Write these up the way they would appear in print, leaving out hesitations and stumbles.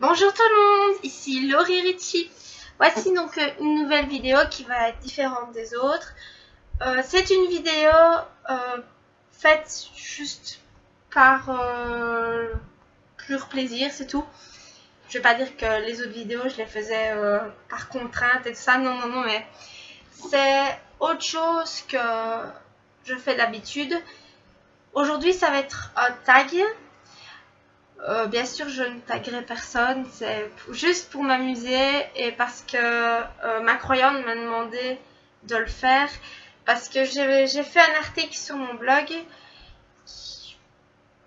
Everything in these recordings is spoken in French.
Bonjour tout le monde, ici Laurie Ritchie. Voici donc une nouvelle vidéo qui va être différente des autres. C'est une vidéo faite juste par pur plaisir, c'est tout. Je vais pas dire que les autres vidéos je les faisais par contrainte et tout ça, non, mais c'est autre chose que je fais d'habitude. Aujourd'hui ça va être un tag. Bien sûr, je ne taguerai personne, c'est juste pour m'amuser et parce que ma croyante m'a demandé de le faire. Parce que j'ai fait un article sur mon blog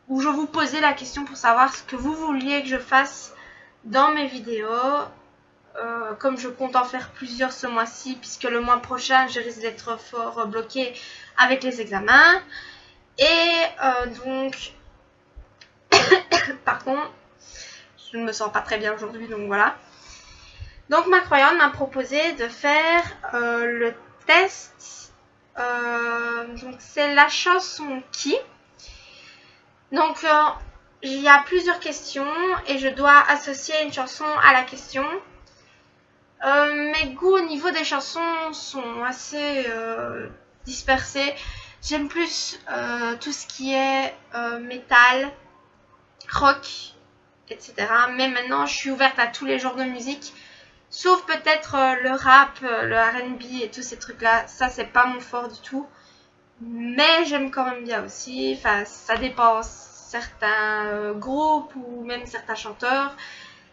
où je vous posais la question pour savoir ce que vous vouliez que je fasse dans mes vidéos. Comme je compte en faire plusieurs ce mois-ci, puisque le mois prochain, je risque d'être fort bloquée avec les examens. Et donc... Par contre, je ne me sens pas très bien aujourd'hui, donc voilà. Donc ma croyante m'a proposé de faire le test. Donc c'est la chanson qui. Donc il y a plusieurs questions et je dois associer une chanson à la question. Mes goûts au niveau des chansons sont assez dispersés. J'aime plus tout ce qui est métal, rock, etc. Mais maintenant, je suis ouverte à tous les genres de musique, sauf peut-être le rap, le R&B et tous ces trucs-là. Ça, c'est pas mon fort du tout. Mais j'aime quand même bien aussi. Enfin, ça dépend certains groupes ou même certains chanteurs.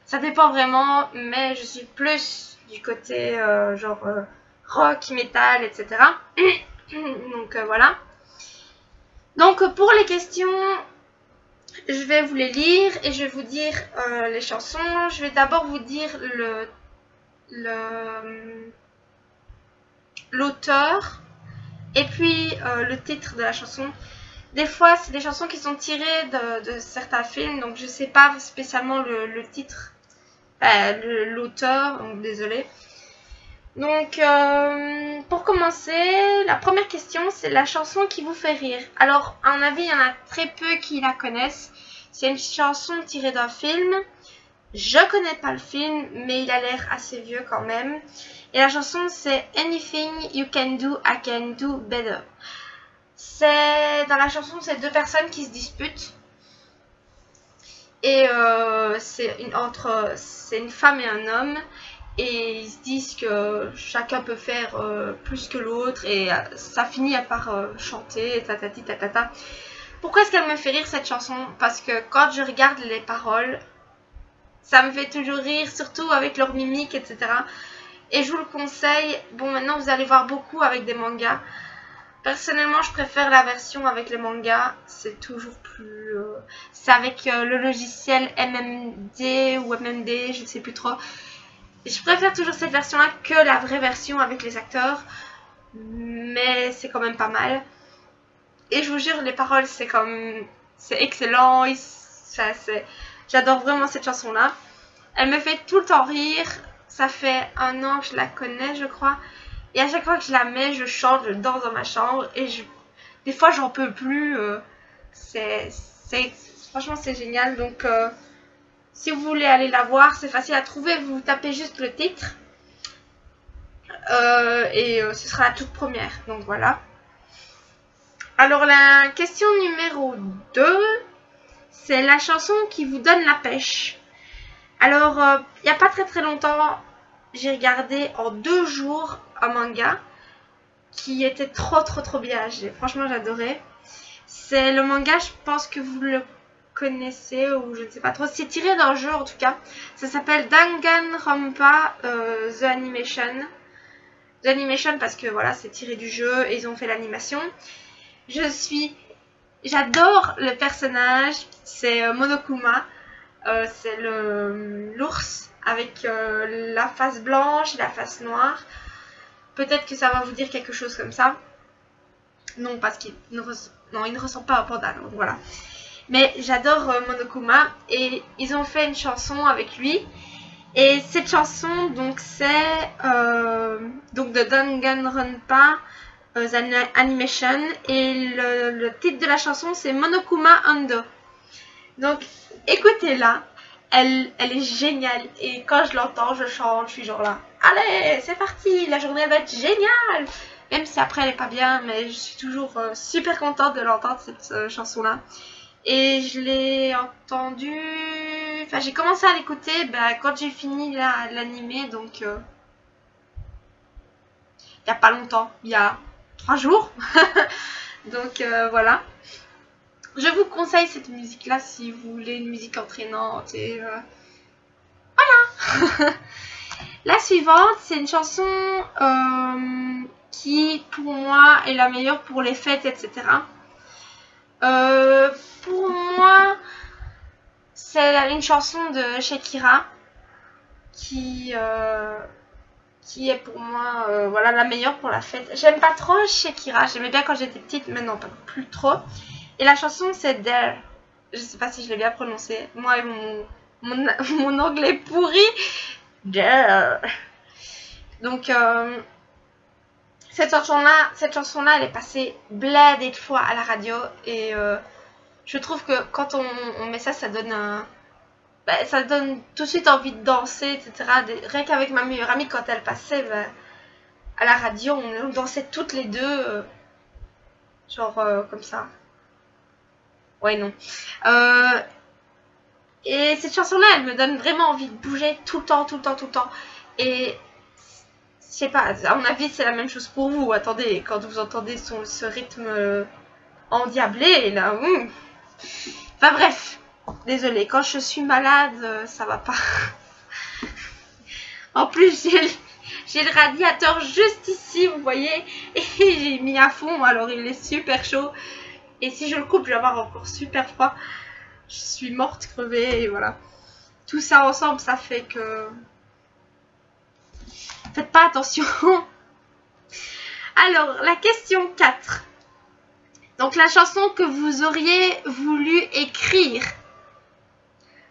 Ça dépend vraiment, mais je suis plus du côté rock, metal, etc. Donc voilà. Donc pour les questions, je vais vous les lire et je vais vous dire les chansons. Je vais d'abord vous dire l'auteur et puis le titre de la chanson. Des fois, c'est des chansons qui sont tirées de certains films, donc je sais pas spécialement le titre, l'auteur, donc désolé. Donc, pour commencer, la première question, c'est la chanson qui vous fait rire. Alors, à mon avis, il y en a très peu qui la connaissent. C'est une chanson tirée d'un film. Je connais pas le film, mais il a l'air assez vieux quand même. Et la chanson, c'est Anything You Can Do, I Can Do Better. Dans la chanson, c'est deux personnes qui se disputent. Et c'est une femme et un homme. Et ils se disent que chacun peut faire plus que l'autre. Et ça finit par chanter, tatati tatata. Pourquoi est-ce qu'elle me fait rire cette chanson? Parce que quand je regarde les paroles, ça me fait toujours rire, surtout avec leur mimique, etc. Et je vous le conseille. Bon, maintenant vous allez voir beaucoup avec des mangas. Personnellement, je préfère la version avec les mangas. C'est toujours plus... c'est avec le logiciel MMD ou MMD, je ne sais plus trop. Je préfère toujours cette version-là que la vraie version avec les acteurs. Mais c'est quand même pas mal. Et je vous jure, les paroles, c'est excellent. J'adore vraiment cette chanson-là. Elle me fait tout le temps rire. Ça fait 1 an que je la connais, je crois. Et à chaque fois que je la mets, je chante, je danse dans ma chambre. Et des fois, j'en peux plus. Franchement, c'est génial. Donc, si vous voulez aller la voir, c'est facile à trouver. Vous tapez juste le titre. Et ce sera la toute première. Donc, voilà. Alors, la question numéro 2, c'est la chanson qui vous donne la pêche. Alors, il n'y a pas très longtemps, j'ai regardé en 2 jours un manga qui était trop bien. Franchement, j'adorais. C'est le manga, je pense que vous le connaissez ou je ne sais pas trop. C'est tiré d'un jeu en tout cas. Ça s'appelle Danganronpa The Animation. The Animation parce que voilà, c'est tiré du jeu et ils ont fait l'animation. J'adore le personnage. C'est Monokuma. C'est l'ours avec la face blanche et la face noire. Peut-être que ça va vous dire quelque chose comme ça. Non, parce qu'il ne ressemble pas à un panda, donc voilà. Mais j'adore Monokuma et ils ont fait une chanson avec lui. Et cette chanson, donc c'est donc de Danganronpa Animation. Et le titre de la chanson, c'est Monokuma Ando. Donc écoutez-la. elle est géniale. Et quand je l'entends, je chante, je suis genre là. Allez, c'est parti, la journée va être géniale. Même si après elle est pas bien, mais je suis toujours super contente de l'entendre cette chanson-là. Et je l'ai entendue... Enfin, j'ai commencé à l'écouter quand j'ai fini l'animé, donc... il n'y a pas longtemps, il y a 3 jours. Donc voilà. Je vous conseille cette musique-là si vous voulez une musique entraînante. Et voilà. La suivante, c'est une chanson qui, pour moi, est la meilleure pour les fêtes, etc. Pour moi, c'est une chanson de Shakira qui est pour moi voilà, la meilleure pour la fête. J'aime pas trop Shakira, j'aimais bien quand j'étais petite, maintenant pas plus trop. Et la chanson c'est There. Je sais pas si je l'ai bien prononcé. Moi et mon anglais pourri. There. Donc cette chanson-là, elle est passée blindée de fois à la radio. Et je trouve que quand on met ça, ça donne ça donne tout de suite envie de danser, etc. Rien qu'avec ma meilleure amie, quand elle passait à la radio, on dansait toutes les deux. Genre comme ça. Ouais, non. Et cette chanson-là, elle me donne vraiment envie de bouger tout le temps, tout le temps, tout le temps. Et je sais pas, à mon avis, c'est la même chose pour vous. Attendez, quand vous entendez ce rythme endiablé, là... Enfin bref, désolée, quand je suis malade, ça va pas. En plus, j'ai le radiateur juste ici, vous voyez. Et j'ai mis à fond, alors il est super chaud. Et si je le coupe, je vais avoir encore super froid. Je suis morte, crevée, et voilà. Tout ça ensemble, ça fait que... Faites pas attention. Alors, la question 4. Donc, la chanson que vous auriez voulu écrire.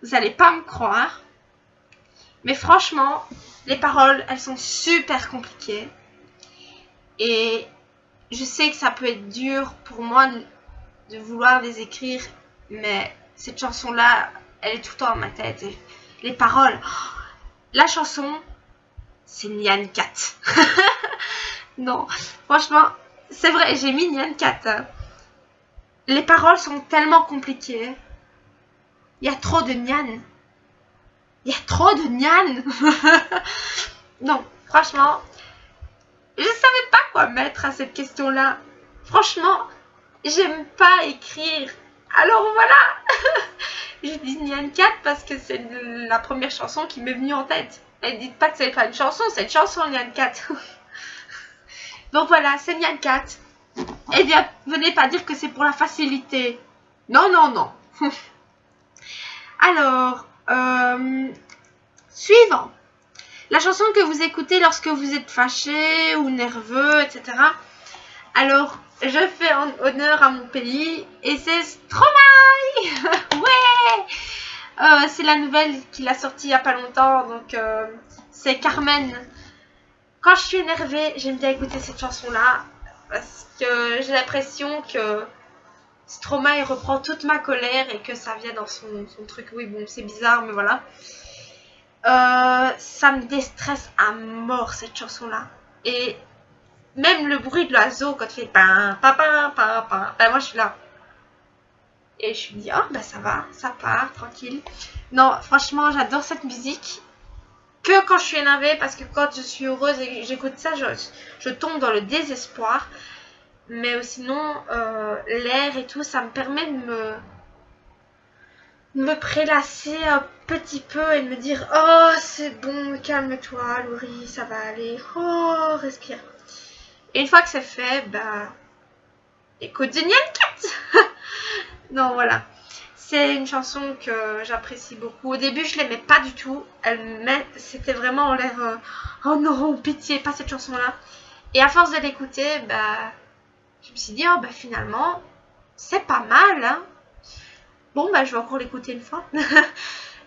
Vous n'allez pas me croire. Mais franchement, les paroles, elles sont super compliquées. Et je sais que ça peut être dur pour moi de vouloir les écrire. Mais cette chanson-là, elle est tout le temps dans ma tête. Et les paroles... La chanson, c'est Nyan Cat. Non, franchement, c'est vrai, j'ai mis Nyan Cat. Les paroles sont tellement compliquées. Il y a trop de Nyan. Il y a trop de Nyan. Non, franchement, je savais pas quoi mettre à cette question-là. Franchement, j'aime pas écrire. Alors voilà. Je dis Nyan Cat parce que c'est la première chanson qui m'est venue en tête. Et dites pas que c'est pas une chanson, c'est une chanson Nyan Cat. Donc voilà, c'est Nyan Cat. Eh bien, venez pas dire que c'est pour la facilité. Non, non, non. Alors, suivant. La chanson que vous écoutez lorsque vous êtes fâché ou nerveux, etc. Alors, je fais honneur à mon pays et c'est Stromae. Ouais. C'est la nouvelle qu'il a sortie il n'y a pas longtemps. Donc, c'est Carmen. Quand je suis énervée, j'aime bien écouter cette chanson-là. Parce que j'ai l'impression que Stromae reprend toute ma colère et que ça vient dans son truc. Oui, bon, c'est bizarre, mais voilà. Ça me déstresse à mort, cette chanson-là. Et même le bruit de l'oiseau, quand il fait pam, pam, pam, pam, pam, ben moi, je suis là. Et je me dis, oh, ben ça va, ça part, tranquille. Non, franchement, j'adore cette musique. Que quand je suis énervée, parce que quand je suis heureuse et que j'écoute ça, je tombe dans le désespoir. Mais sinon, l'air et tout, ça me permet de me prélasser un petit peu et de me dire, oh, c'est bon, calme-toi, Laurie, ça va aller. Oh, respire. Et une fois que c'est fait, bah, écoute The Nyan Cat. Non, voilà. C'est une chanson que j'apprécie beaucoup. Au début, je l'aimais pas du tout. C'était vraiment en l'air... oh non, pitié, pas cette chanson-là. Et à force de l'écouter, bah, je me suis dit, oh, bah, finalement, c'est pas mal. Hein. Bon, bah, je vais encore l'écouter une fois.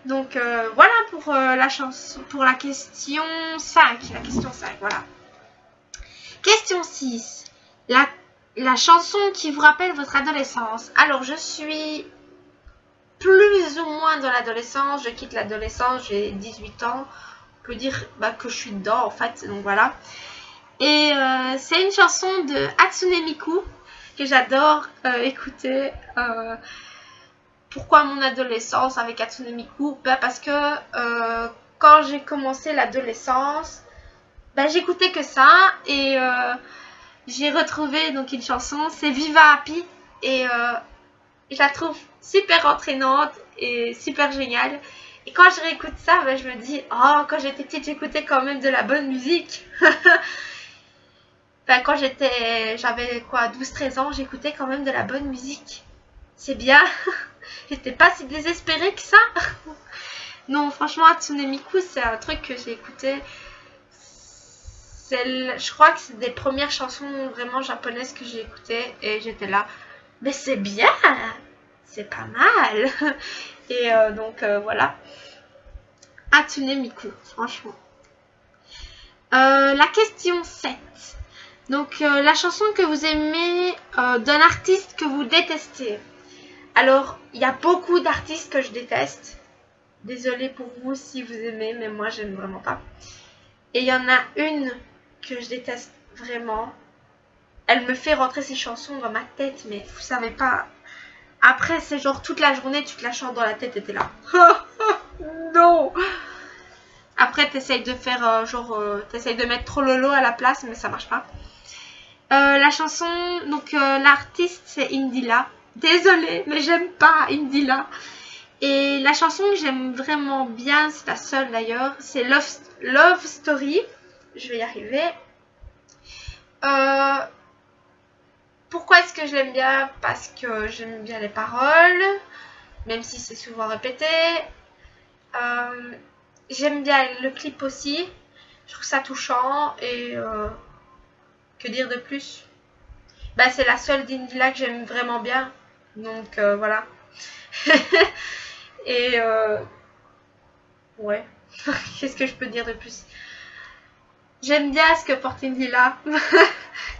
Donc, voilà pour la chanson, pour la question 5. La question 5, voilà. Question 6. La chanson qui vous rappelle votre adolescence. Alors, je suis plus ou moins dans l'adolescence. Je quitte l'adolescence, j'ai 18 ans. On peut dire que je suis dedans en fait, donc voilà. Et c'est une chanson de Hatsune Miku que j'adore écouter. Pourquoi mon adolescence avec Hatsune Miku? Parce que quand j'ai commencé l'adolescence, j'écoutais que ça et j'ai retrouvé donc une chanson, c'est Viva Happy et je la trouve super entraînante et super géniale. Et quand je réécoute ça, je me dis, oh, quand j'étais petite, j'écoutais quand même de la bonne musique. Quand j'avais quoi, 12-13 ans, j'écoutais quand même de la bonne musique. C'est bien. J'étais pas si désespérée que ça. Non, franchement, Hatsune Miku, c'est un truc que j'ai écouté. Je crois que c'est des premières chansons vraiment japonaises que j'ai écoutées. Et j'étais là, mais c'est bien. C'est pas mal. Et donc, voilà. Hatsune Miku, franchement. La question 7. Donc, la chanson que vous aimez d'un artiste que vous détestez. Alors, il y a beaucoup d'artistes que je déteste. Désolée pour vous si vous aimez, mais moi, j'aime vraiment pas. Et il y en a une que je déteste vraiment. Elle me fait rentrer ces chansons dans ma tête, mais vous savez pas. Après, c'est genre toute la journée, tu te la chantes dans la tête et t'es là. Non. Après, t'essayes de faire t'essayes de mettre trop lolo à la place, mais ça marche pas. La chanson, donc l'artiste c'est Indila. Désolée, mais j'aime pas Indila. Et la chanson que j'aime vraiment bien, c'est la seule d'ailleurs, c'est Love Story. Je vais y arriver. Pourquoi est-ce que je l'aime bien? Parce que j'aime bien les paroles, même si c'est souvent répété. J'aime bien le clip aussi. Je trouve ça touchant et que dire de plus? C'est la seule d'Indila que j'aime vraiment bien. Donc voilà. Et ouais. Qu'est-ce que je peux dire de plus? J'aime bien ce que porte Indila.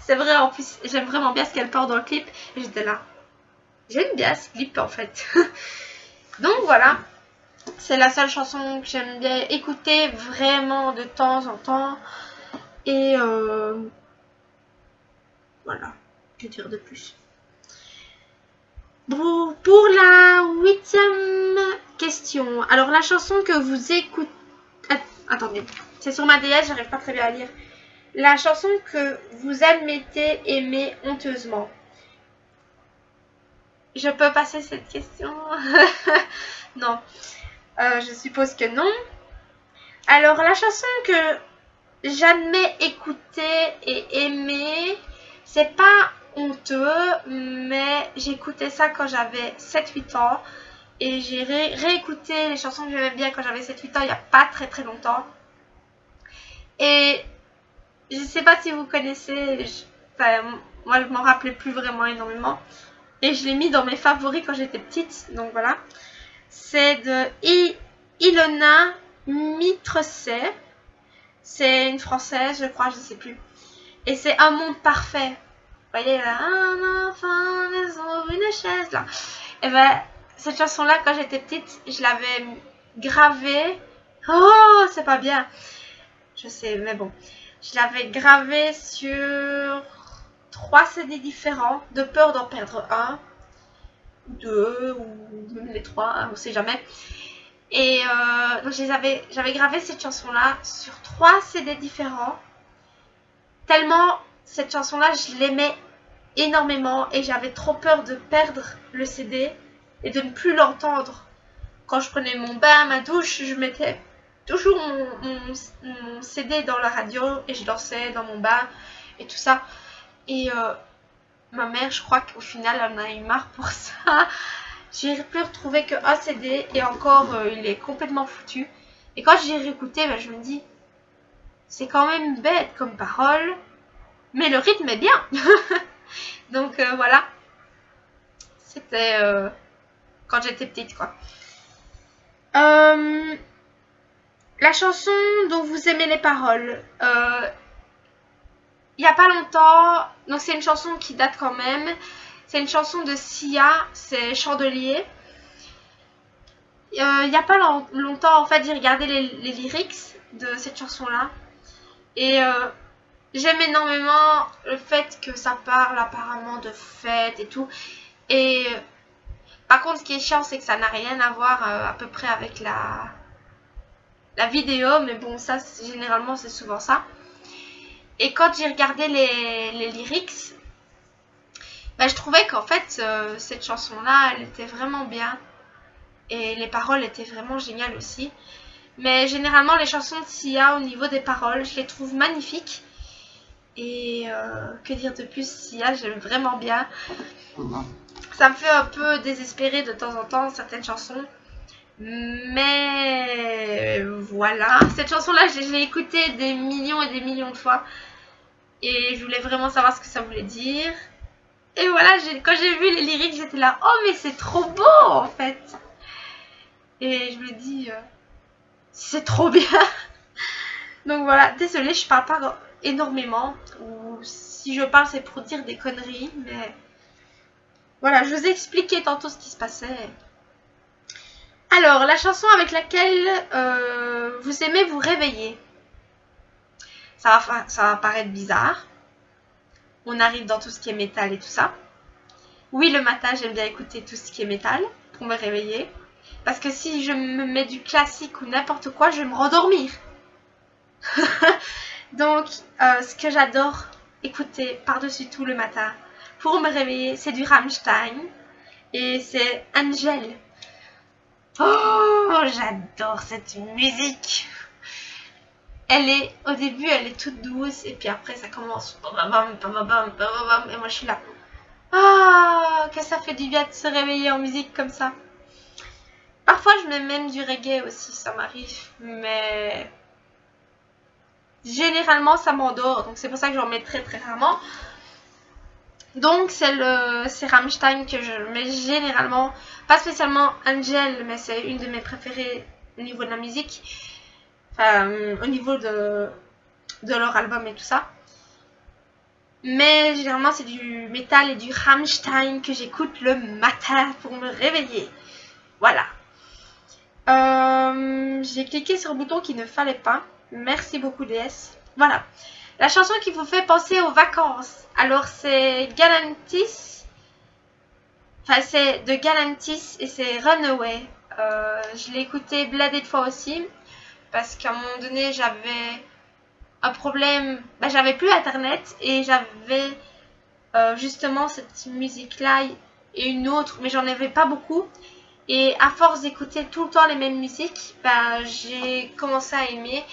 C'est vrai, en plus, j'aime vraiment bien ce qu'elle porte dans le clip. Et j'étais là. J'aime bien ce clip en fait. Donc voilà. C'est la seule chanson que j'aime bien écouter vraiment de temps en temps. Et voilà. Que dire de plus? Bon, pour la 8e question. Alors la chanson que vous écoutez... Attendez, c'est sur ma DS, j'arrive pas très bien à lire. La chanson que vous admettez aimer honteusement. Je peux passer cette question? Non. Je suppose que non. Alors la chanson que j'admets écouter et aimer, c'est pas honteux, mais j'écoutais ça quand j'avais 7-8 ans et j'ai réécouté les chansons que j'aimais bien quand j'avais 7-8 ans il n'y a pas très longtemps. Et je sais pas si vous connaissez, moi je m'en rappelais plus vraiment énormément et je l'ai mis dans mes favoris quand j'étais petite, donc voilà. C'est de Ilona Mitrecet. C'est une française, je crois, je sais plus. Et c'est Un monde parfait. Vous voyez là, un enfant sur une chaise là. Et cette chanson-là, quand j'étais petite, je l'avais gravée. Oh, c'est pas bien. Je sais, mais bon. Je l'avais gravée sur 3 CD différents, de peur d'en perdre un, 2 ou même les 3, on sait jamais. Et donc j'avais gravé cette chanson-là sur 3 CD différents. Tellement cette chanson-là, je l'aimais énormément et j'avais trop peur de perdre le CD et de ne plus l'entendre. Quand je prenais mon bain, ma douche, je mettais toujours mon CD dans la radio et je dansais dans mon bain et tout ça. Et ma mère, je crois qu'au final, elle en a eu marre pour ça. J'ai pu retrouver qu'un CD et encore, il est complètement foutu. Et quand j'ai réécouté, je me dis, c'est quand même bête comme parole, mais le rythme est bien. Donc voilà. C'était quand j'étais petite, quoi. La chanson dont vous aimez les paroles. Il n'y a pas longtemps, donc c'est une chanson qui date quand même. C'est une chanson de Sia, c'est Chandelier. Il n'y a pas longtemps, en fait, j'ai regardé les lyrics de cette chanson-là. Et j'aime énormément le fait que ça parle apparemment de fête et tout. Et par contre, ce qui est chiant, c'est que ça n'a rien à voir à peu près avec la vidéo. Mais bon, ça, généralement, c'est souvent ça. Et quand j'ai regardé les lyrics, bah, je trouvais qu'en fait, cette chanson-là, elle était vraiment bien. Et les paroles étaient vraiment géniales aussi. Mais généralement, les chansons de Sia, au niveau des paroles, je les trouve magnifiques. Et que dire de plus, Sia, j'aime vraiment bien. Ça me fait un peu désespérer de temps en temps, certaines chansons. Mais voilà. Cette chanson-là, je l'ai écoutée des millions et des millions de fois. Et je voulais vraiment savoir ce que ça voulait dire. Et voilà, quand j'ai vu les lyriques, j'étais là, oh mais c'est trop beau en fait. Et je me dis, c'est trop bien. Donc voilà, désolée, je parle pas énormément. Ou si je parle, c'est pour dire des conneries. Mais voilà, je vous ai expliqué tantôt ce qui se passait. Alors, la chanson avec laquelle vous aimez vous réveiller. Ça va paraître bizarre. On arrive dans tout ce qui est métal et tout ça. Oui, le matin, j'aime bien écouter tout ce qui est métal pour me réveiller. Parce que si je me mets du classique ou n'importe quoi, je vais me rendormir. Donc, ce que j'adore écouter par-dessus tout le matin pour me réveiller, c'est du Rammstein. Et c'est Angel. Oh, j'adore cette musique. Au début, elle est toute douce. Et puis après, ça commence. Et moi, je suis là. Ah, que ça fait du bien de se réveiller en musique comme ça. Parfois, je mets même du reggae aussi, ça m'arrive. Mais généralement, ça m'endort. Donc, c'est pour ça que j'en mets très très rarement. Donc, c'est Rammstein que je mets généralement. Pas spécialement Angel, mais c'est une de mes préférées au niveau de la musique. Enfin, au niveau de leur album et tout ça. Mais généralement, c'est du métal et du Rammstein que j'écoute le matin pour me réveiller. Voilà. J'ai cliqué sur le bouton qu'il ne fallait pas. Merci beaucoup, DS. Voilà. La chanson qui vous fait penser aux vacances. Alors, c'est Galantis. Enfin, c'est de Galantis et c'est Runaway. Je l'ai écouté blindé de fois aussi. Parce qu'à un moment donné, j'avais un problème. Bah, j'avais plus internet et j'avais justement cette musique-là et une autre. Mais j'en avais pas beaucoup. Et à force d'écouter tout le temps les mêmes musiques, bah, j'ai commencé à aimer.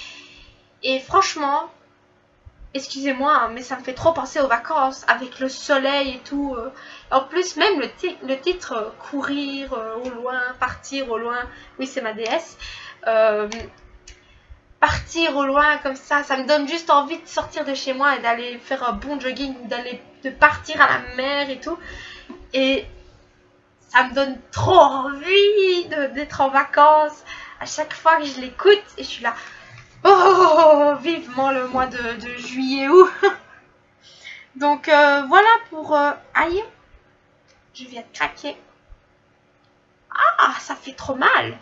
Et franchement, excusez-moi, hein, mais ça me fait trop penser aux vacances, avec le soleil et tout. En plus, même le titre courir au loin, partir au loin, oui, c'est ma déesse. Partir au loin comme ça me donne juste envie de sortir de chez moi et d'aller faire un bon jogging, de partir à la mer et tout. Et ça me donne trop envie d'être en vacances. À chaque fois que je l'écoute, et je suis là, oh, vivement le mois de juillet, août. Donc voilà pour... aïe, je viens de craquer. Ah, ça fait trop mal.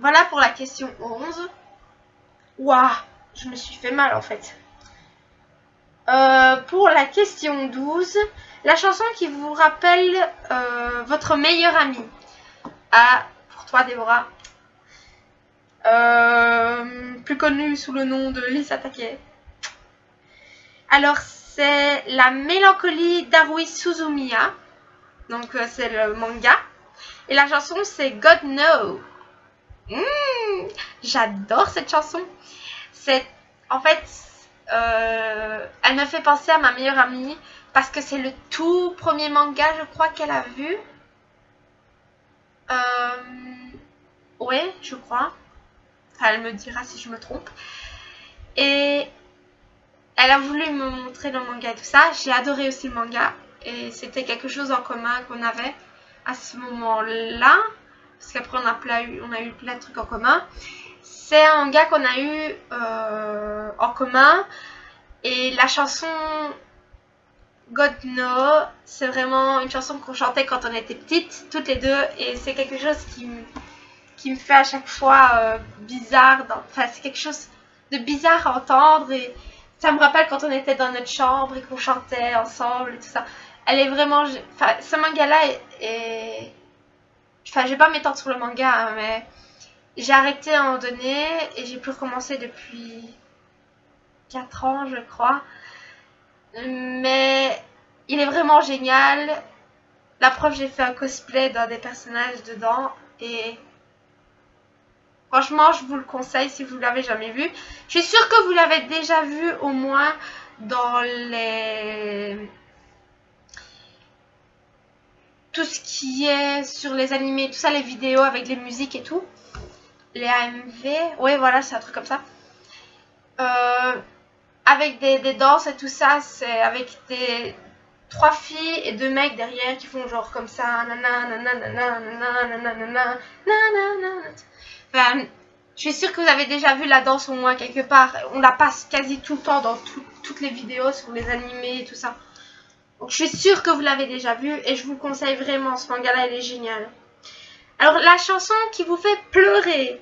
Voilà pour la question 11. Waouh, je me suis fait mal en fait. Pour la question 12, la chanson qui vous rappelle votre meilleur ami. Ah, pour toi Déborah. Plus connue sous le nom de Lisa Take. Alors, c'est La mélancolie d'Haruhi Suzumiya. Donc, c'est le manga. Et la chanson, c'est God Know. J'adore cette chanson. En fait, elle me fait penser à ma meilleure amie parce que c'est le tout premier manga, je crois, qu'elle a vu. Ouais, je crois. Enfin, elle me dira si je me trompe. Et elle a voulu me montrer le manga et tout ça. J'ai adoré aussi le manga. Et c'était quelque chose en commun qu'on avait à ce moment-là. Parce qu'après, on a eu plein de trucs en commun. C'est un manga qu'on a eu en commun. Et la chanson God Know, c'est vraiment une chanson qu'on chantait quand on était petites, toutes les deux, et c'est quelque chose qui me fait à chaque fois bizarre, enfin c'est quelque chose de bizarre à entendre, et ça me rappelle quand on était dans notre chambre et qu'on chantait ensemble et tout ça. Elle est vraiment, enfin ce manga-là est... Enfin je vais pas m'étendre sur le manga, hein, mais j'ai arrêté à un moment donné, et j'ai pu recommencer depuis 4 ans je crois. Mais il est vraiment génial. La preuve, j'ai fait un cosplay d'un des personnages dedans. Et franchement, je vous le conseille si vous ne l'avez jamais vu. Je suis sûre que vous l'avez déjà vu au moins dans les... tout ce qui est sur les animés, tout ça, les vidéos avec les musiques et tout. Les AMV. Oui, voilà, c'est un truc comme ça. Avec des danses et tout ça, c'est avec des 3 filles et 2 mecs derrière qui font genre comme ça. Enfin, je suis sûre que vous avez déjà vu la danse au moins quelque part. On la passe quasi tout le temps dans toutes les vidéos sur les animés et tout ça. Donc je suis sûre que vous l'avez déjà vu et je vous le conseille vraiment. Ce manga-là, il est génial. Alors la chanson qui vous fait pleurer.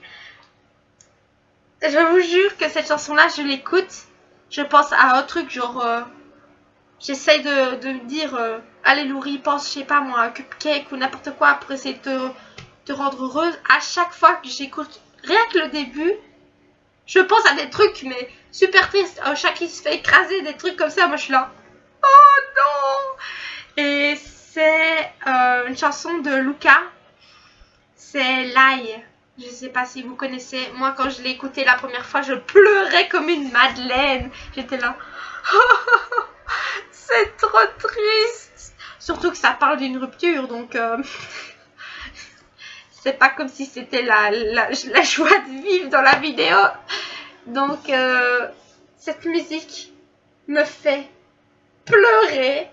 Je vous jure que cette chanson-là, je l'écoute. Je pense à un truc genre... j'essaye de me dire... allez Laurie, pense, je sais pas moi, un cupcake ou n'importe quoi pour essayer de te rendre heureuse. À chaque fois que j'écoute, rien que le début, je pense à des trucs, mais super tristes. Un chat qui se fait écraser, des trucs comme ça. Moi, je suis là. Oh non! Et c'est une chanson de Luca. C'est Lie. Je sais pas si vous connaissez. Moi, quand je l'ai écouté la première fois, je pleurais comme une madeleine. J'étais là. C'est trop triste. Surtout que ça parle d'une rupture, donc c'est pas comme si c'était la joie de vivre dans la vidéo. Donc cette musique me fait pleurer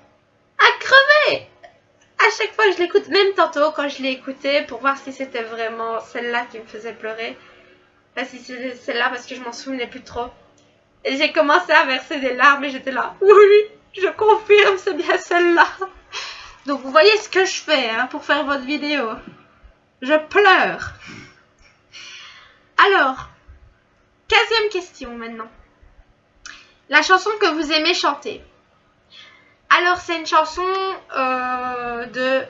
à crever. À chaque fois que je l'écoute, même tantôt quand je l'ai écouté pour voir si c'était vraiment celle-là qui me faisait pleurer. Enfin, si c'était celle-là parce que je m'en souvenais plus trop. Et j'ai commencé à verser des larmes et j'étais là. Oui, je confirme, c'est bien celle-là. Donc vous voyez ce que je fais hein, pour faire votre vidéo. Je pleure. Alors, 15e question maintenant. La chanson que vous aimez chanter. Alors c'est une chanson de...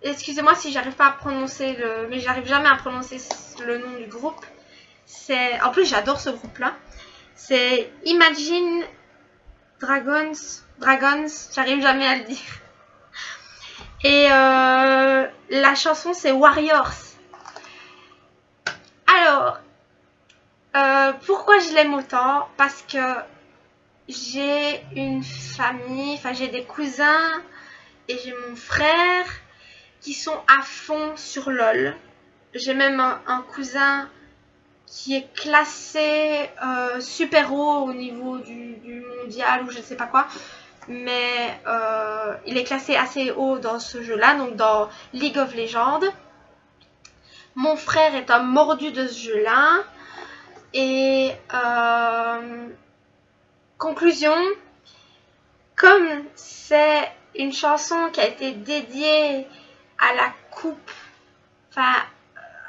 Excusez-moi si j'arrive pas à prononcer le... Mais j'arrive jamais à prononcer le nom du groupe. C'est... En plus j'adore ce groupe-là. C'est Imagine Dragons. J'arrive jamais à le dire. Et la chanson c'est Warriors. Alors, pourquoi je l'aime autant? Parce que j'ai une famille, enfin j'ai des cousins et j'ai mon frère qui sont à fond sur LOL. J'ai même un cousin qui est classé super haut au niveau du mondial ou je ne sais pas quoi. Mais il est classé assez haut dans ce jeu-là, donc dans League of Legends. Mon frère est un mordu de ce jeu-là. Et conclusion, comme c'est une chanson qui a été dédiée à la coupe, enfin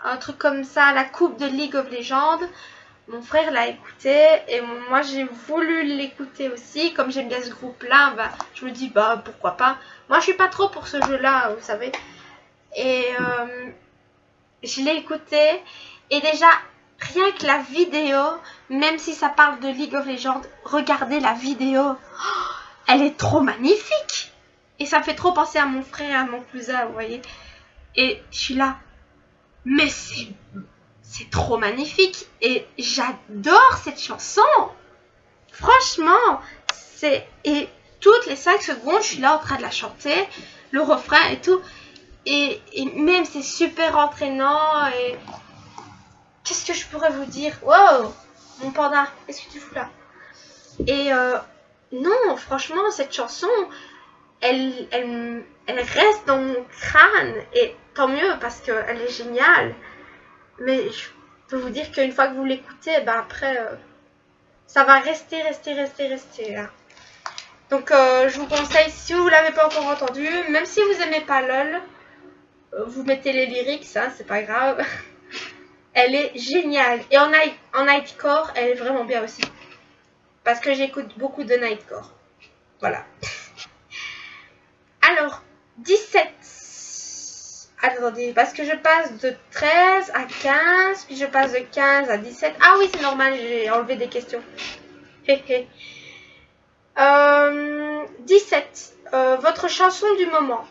un truc comme ça, la coupe de League of Legends, mon frère l'a écouté et moi j'ai voulu l'écouter aussi. Comme j'aime bien ce groupe-là, bah, je me dis bah pourquoi pas. Moi je suis pas trop pour ce jeu-là, vous savez. Et je l'ai écouté et déjà rien que la vidéo, même si ça parle de League of Legends, regardez la vidéo, oh, elle est trop magnifique. Et ça me fait trop penser à mon frère et à mon cousin, vous voyez. Et je suis là, mais c'est trop magnifique et j'adore cette chanson. Franchement, et toutes les 5 secondes, je suis là en train de la chanter, le refrain et tout. Et même c'est super entraînant et... Qu'est-ce que je pourrais vous dire? Wow, mon panda, qu'est-ce que tu fous là? Et non, franchement, cette chanson, elle reste dans mon crâne. Et tant mieux, parce qu'elle est géniale. Mais je peux vous dire qu'une fois que vous l'écoutez, ben après, ça va rester là. Donc je vous conseille, si vous l'avez pas encore entendu, même si vous aimez pas LOL, vous mettez les lyrics, hein, c'est pas grave. Elle est géniale. Et en Nightcore, elle est vraiment bien aussi. Parce que j'écoute beaucoup de Nightcore. Voilà. Alors, 17. Attendez, parce que je passe de 13 à 15, puis je passe de 15 à 17. Ah oui, c'est normal, j'ai enlevé des questions. 17. Votre chanson du moment.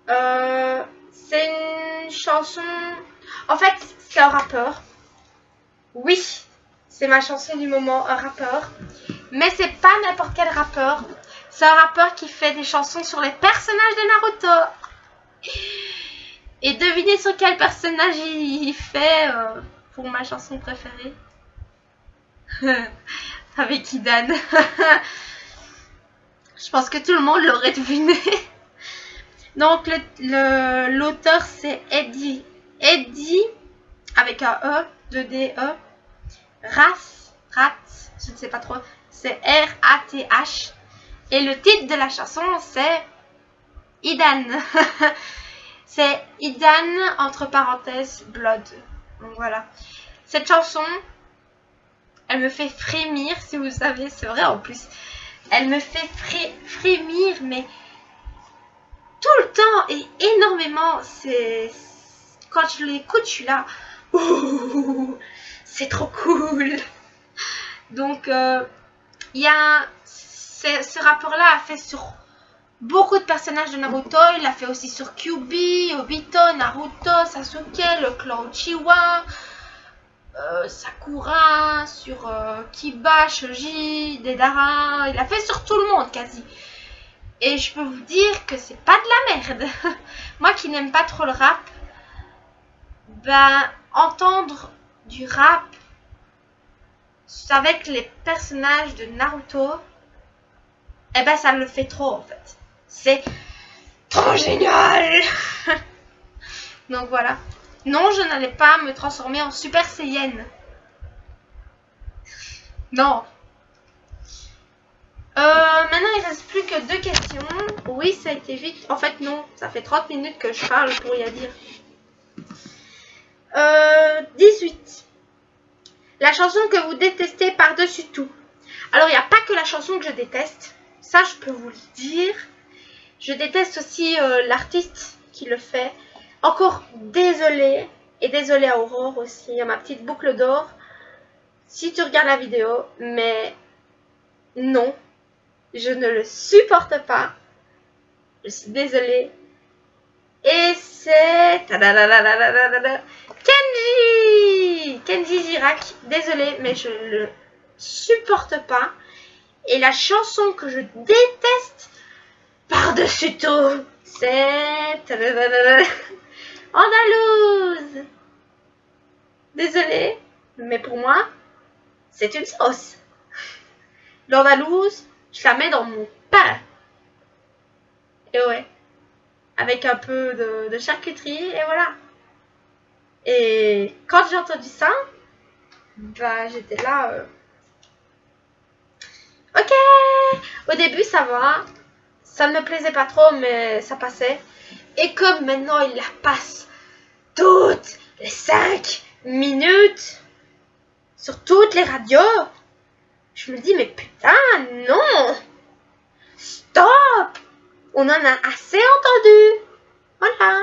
C'est une chanson... En fait, c'est un rappeur. Oui, c'est ma chanson du moment, un rappeur. Mais c'est pas n'importe quel rappeur. C'est un rappeur qui fait des chansons sur les personnages de Naruto. Et devinez sur quel personnage il fait pour ma chanson préférée. Avec Idan. Je pense que tout le monde l'aurait deviné. Donc l'auteur c'est Eddie. Eddie avec un E, 2D-E. Rat, je ne sais pas trop. C'est R-A-T-H. Et le titre de la chanson c'est Idan. C'est Idan entre parenthèses Blood. Donc voilà. Cette chanson, elle me fait frémir, si vous savez, c'est vrai en plus. Elle me fait frémir, mais tout le temps et énormément. C'est quand je l'écoute, je suis là. C'est trop cool. Donc, il y a ce rappeur-là a fait sur beaucoup de personnages de Naruto. Il l'a fait aussi sur Kyuubi, Obito, Naruto, Sasuke, le clan Uchiwa, Sakura, sur Kiba, Shoji, Deidara. Il a fait sur tout le monde quasi. Et je peux vous dire que c'est pas de la merde. Moi qui n'aime pas trop le rap, ben entendre du rap avec les personnages de Naruto, eh ben ça le fait trop en fait. C'est trop génial. Donc voilà. Non, je n'allais pas me transformer en Super Saiyan. Non. Maintenant, il reste plus que 2 questions. Oui, ça a été vite. En fait, non. Ça fait 30 minutes que je parle pour y à dire. 18. La chanson que vous détestez par-dessus tout. Alors, il n'y a pas que la chanson que je déteste. Ça, je peux vous le dire. Je déteste aussi l'artiste qui le fait. Encore désolée. Et désolée à Aurore aussi, à ma petite boucle d'or. Si tu regardes la vidéo, mais non. Je ne le supporte pas. Je suis désolée. Et c'est... Kenji! Kenji Girac. Désolée, mais je ne le supporte pas. Et la chanson que je déteste par-dessus tout, c'est... Andalouse! Désolée, mais pour moi, c'est une sauce. L'andalouse, je la mets dans mon pain. Et ouais. Avec un peu de charcuterie, et voilà. Et quand j'ai entendu ça, bah j'étais là. Ok. Au début, ça va. Ça ne me plaisait pas trop, mais ça passait. Et comme maintenant, il la passe toutes les 5 minutes sur toutes les radios, je me dis, mais putain, non. Stop. On en a assez entendu. Voilà.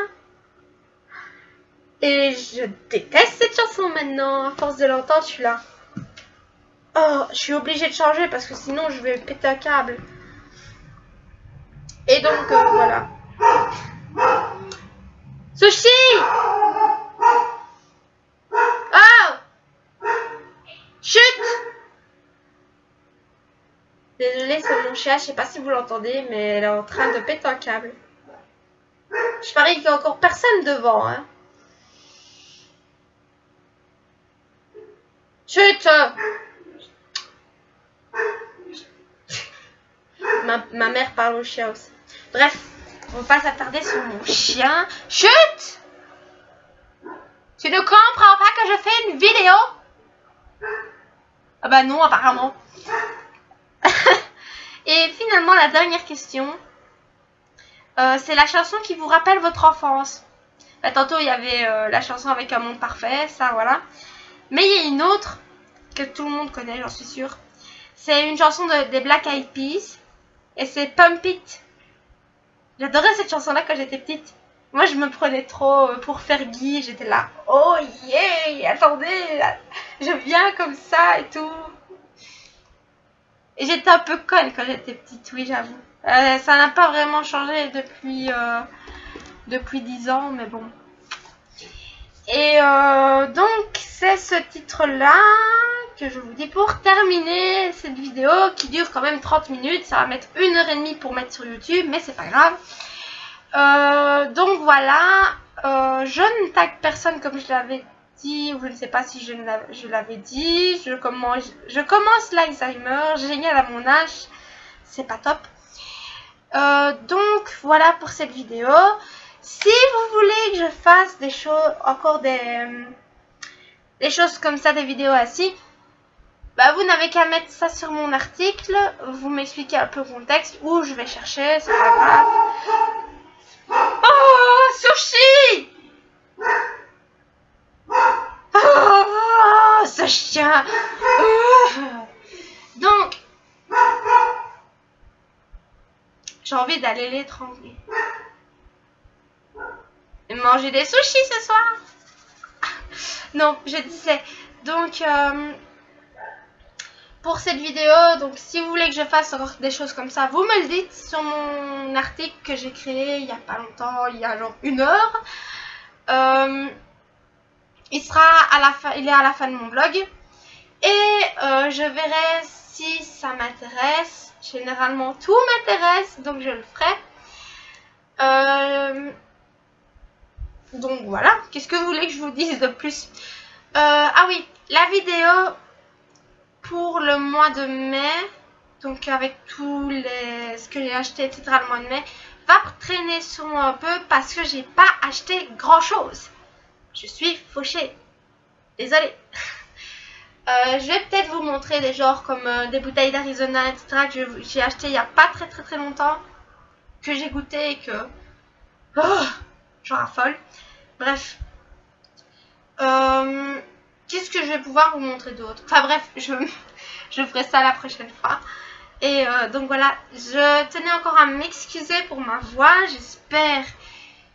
Et je déteste cette chanson maintenant. À force de l'entendre, je suis là. Oh, je suis obligée de changer parce que sinon je vais péter un câble. Et donc, voilà. Sushi! Oh! Chut! Désolée, c'est mon chien. Je sais pas si vous l'entendez, mais elle est en train de péter un câble. Je parie qu'il y a encore personne devant, hein. Chut! Ma mère parle au chien aussi. Bref, on va pas s'attarder sur mon chien. Chut! Tu ne comprends pas que je fais une vidéo? Ah bah non, apparemment. Et finalement, la dernière question, c'est la chanson qui vous rappelle votre enfance. Bah, tantôt, il y avait la chanson avec un monde parfait, ça, voilà. Mais il y a une autre que tout le monde connaît, j'en suis sûre. C'est une chanson des Black Eyed Peas. Et c'est Pump It. J'adorais cette chanson-là quand j'étais petite. Moi, je me prenais trop pour Fergie. J'étais là, oh yeah, attendez, je viens comme ça et tout. Et j'étais un peu conne quand j'étais petite, oui, j'avoue. Ça n'a pas vraiment changé depuis 10 ans, mais bon. Et donc, c'est ce titre-là que je vous dis pour terminer cette vidéo qui dure quand même 30 minutes. Ça va mettre 1h30 pour mettre sur YouTube, mais c'est pas grave. Donc voilà, je ne tag personne comme je l'avais dit, ou je ne sais pas si je l'avais dit. Je commence l'Alzheimer, génial à mon âge, c'est pas top. Donc voilà pour cette vidéo. Si vous voulez que je fasse des choses, encore des choses comme ça, des vidéos assis, bah vous n'avez qu'à mettre ça sur mon article, vous m'expliquez un peu le contexte, où je vais chercher, c'est pas grave. Oh, Sushi! Oh, ce chien! Donc, j'ai envie d'aller l'étrangler. Et manger des sushis ce soir. Non, je disais. Donc, pour cette vidéo, donc si vous voulez que je fasse encore des choses comme ça, vous me le dites sur mon article que j'ai créé il y a pas longtemps, il y a genre 1 heure. Il est à la fin de mon blog. Et je verrai si ça m'intéresse. Généralement, tout m'intéresse, donc je le ferai. Donc voilà, qu'est-ce que vous voulez que je vous dise de plus? Ah oui, la vidéo pour le mois de mai, donc avec ce que j'ai acheté, etc. le mois de mai, va traîner sur moi un peu parce que j'ai pas acheté grand chose. Je suis fauchée. Désolée. Je vais peut-être vous montrer des genres comme des bouteilles d'Arizona, etc. que j'ai acheté il n'y a pas très longtemps, que j'ai goûté et que j'en raffole. Bref. Qu'est-ce que je vais pouvoir vous montrer d'autre? Enfin bref, je ferai ça la prochaine fois. Et donc voilà, je tenais encore à m'excuser pour ma voix. J'espère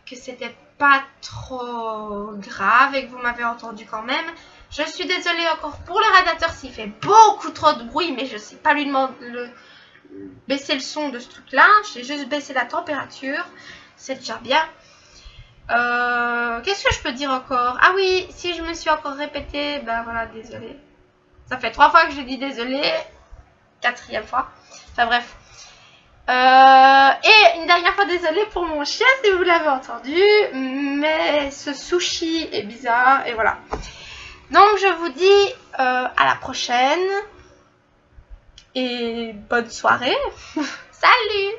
que c'était pas trop grave et que vous m'avez entendu quand même. Je suis désolée encore pour le radiateur s'il fait beaucoup trop de bruit, mais je sais pas lui demander baisser le son de ce truc là. J'ai juste baissé la température, c'est déjà bien. Qu'est-ce que je peux dire encore? Ah oui, si je me suis encore répétée, ben voilà, désolée. Ça fait 3 fois que je dis désolée, 4e fois. Enfin bref. Et une dernière fois, désolée pour mon chien si vous l'avez entendu, mais ce sushi est bizarre et voilà. Donc je vous dis à la prochaine et bonne soirée. Salut!